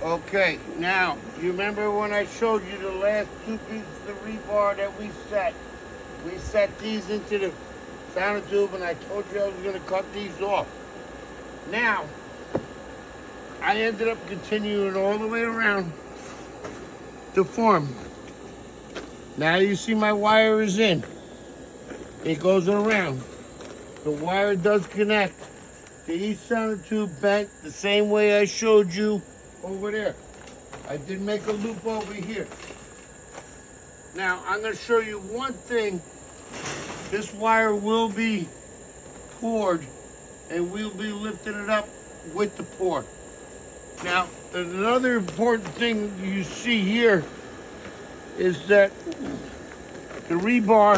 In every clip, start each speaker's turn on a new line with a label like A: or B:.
A: Okay, now, you remember when I showed you the last two pieces of rebar that we set? We set these into the sonotube and I told you I was going to cut these off. Now, I ended up continuing all the way around to form. Now you see my wire is in. It goes around. The wire does connect. The each sonotube bent the same way I showed you over there. I did make a loop over here. Now I'm going to show you one thing. This wire will be poured and we'll be lifting it up with the pour. Now another important thing you see here is that the rebar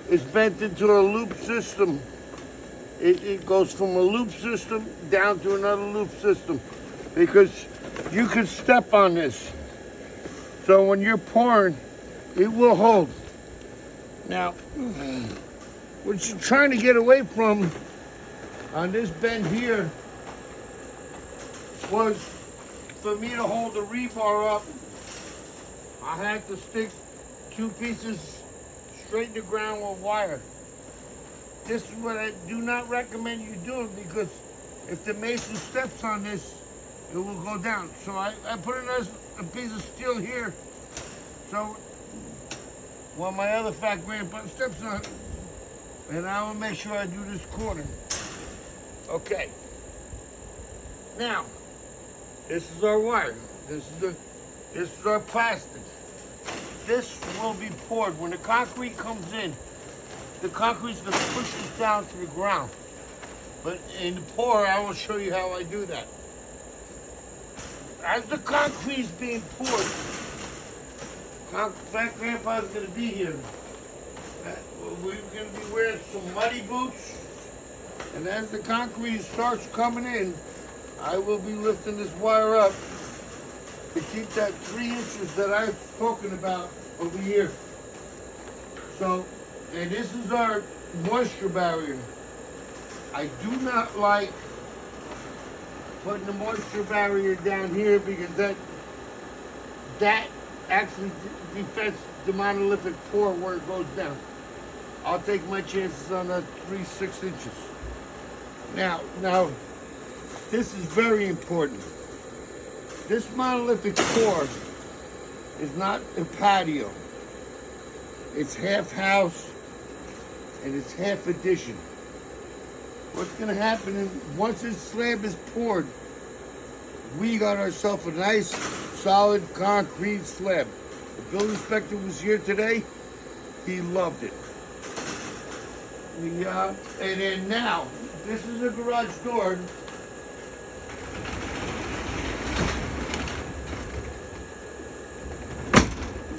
A: is bent into a loop system. It goes from a loop system down to another loop system because you can step on this. So when you're pouring, it will hold. Now, what you're trying to get away from on this bend here was for me to hold the rebar up, I had to stick two pieces straight in the ground with wire. This is what I do not recommend you doing because if the mason steps on this, it will go down. So I put a piece of steel here. So when my other fat grandpa steps on it, and I will make sure I do this corner. Okay. Now, this is our wire. This is our plastic. This will be poured. When the concrete comes in, the concrete's going to push this down to the ground. But in the pour, I will show you how I do that. As the concrete's being poured, Fat Grandpa's going to be here. We're going to be wearing some muddy boots. And as the concrete starts coming in, I will be lifting this wire up to keep that 3 inches that I've spoken about over here. So, and this is our moisture barrier. I do not like putting the moisture barrier down here because that actually defends the monolithic pour where it goes down. I'll take my chances on the 3-6 inches. Now, this is very important. This monolithic pour is not a patio. It's half house and it's half addition. What's gonna happen is once this slab is poured, we got ourselves a nice solid concrete slab. The building inspector was here today. He loved it. And then now, this is a garage door.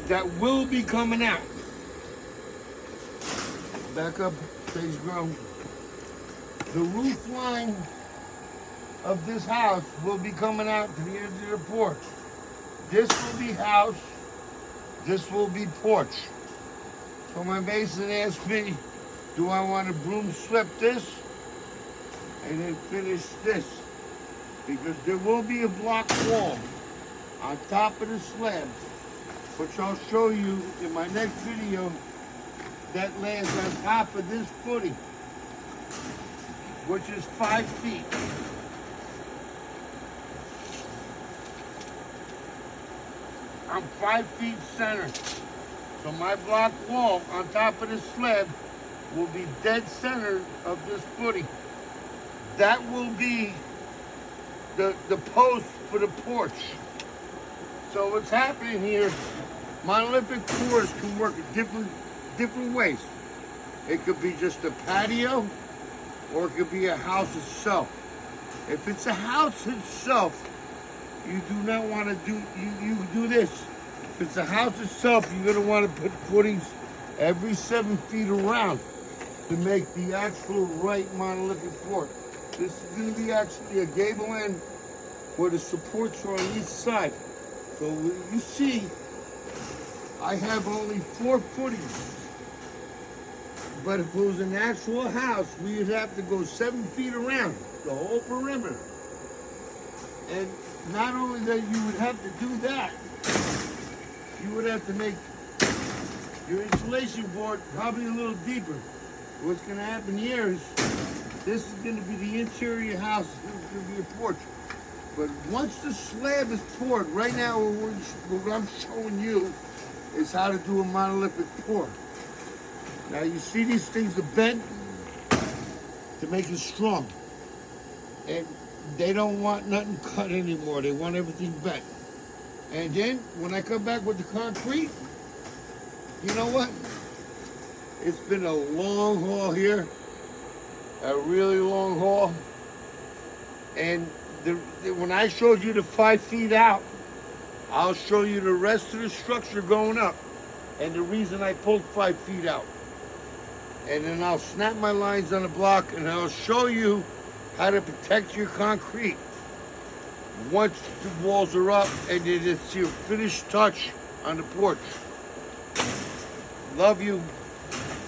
A: That will be coming out. Back up, stage ground. The roof line of this house will be coming out to the edge of the porch. This will be house, this will be porch. So my mason asked me, do I want to broom sweep this and then finish this? Because there will be a block wall on top of the slab, which I'll show you in my next video, that lands on top of this footing, which is 5 feet. I'm 5 feet center. So my block wall on top of this slab will be dead center of this footing. That will be the post for the porch. So what's happening here, monolithic pours can work in different ways. It could be just a patio, or it could be a house itself. If it's a house itself, you do not want to do, you do this. If it's a house itself, you're going to want to put footings every 7 feet around to make the actual right monolithic pour. This is going to be actually a gable end where the supports are on each side. So you see, I have only 4 footings. But if it was an actual house, we would have to go 7 feet around the whole perimeter. And not only that, you would have to do that, you would have to make your insulation board probably a little deeper. What's going to happen here is this is going to be the interior of your house. This is going to be your porch. But once the slab is poured, right now what I'm showing you is how to do a monolithic pour. Now you see these things are bent to make it strong. And they don't want nothing cut anymore. They want everything bent. And then when I come back with the concrete, you know what? It's been a long haul here, a really long haul. And when I showed you the 5 feet out, I'll show you the rest of the structure going up and the reason I pulled 5 feet out. And then I'll snap my lines on the block and I'll show you how to protect your concrete once the walls are up and it's your finished touch on the porch. Love you.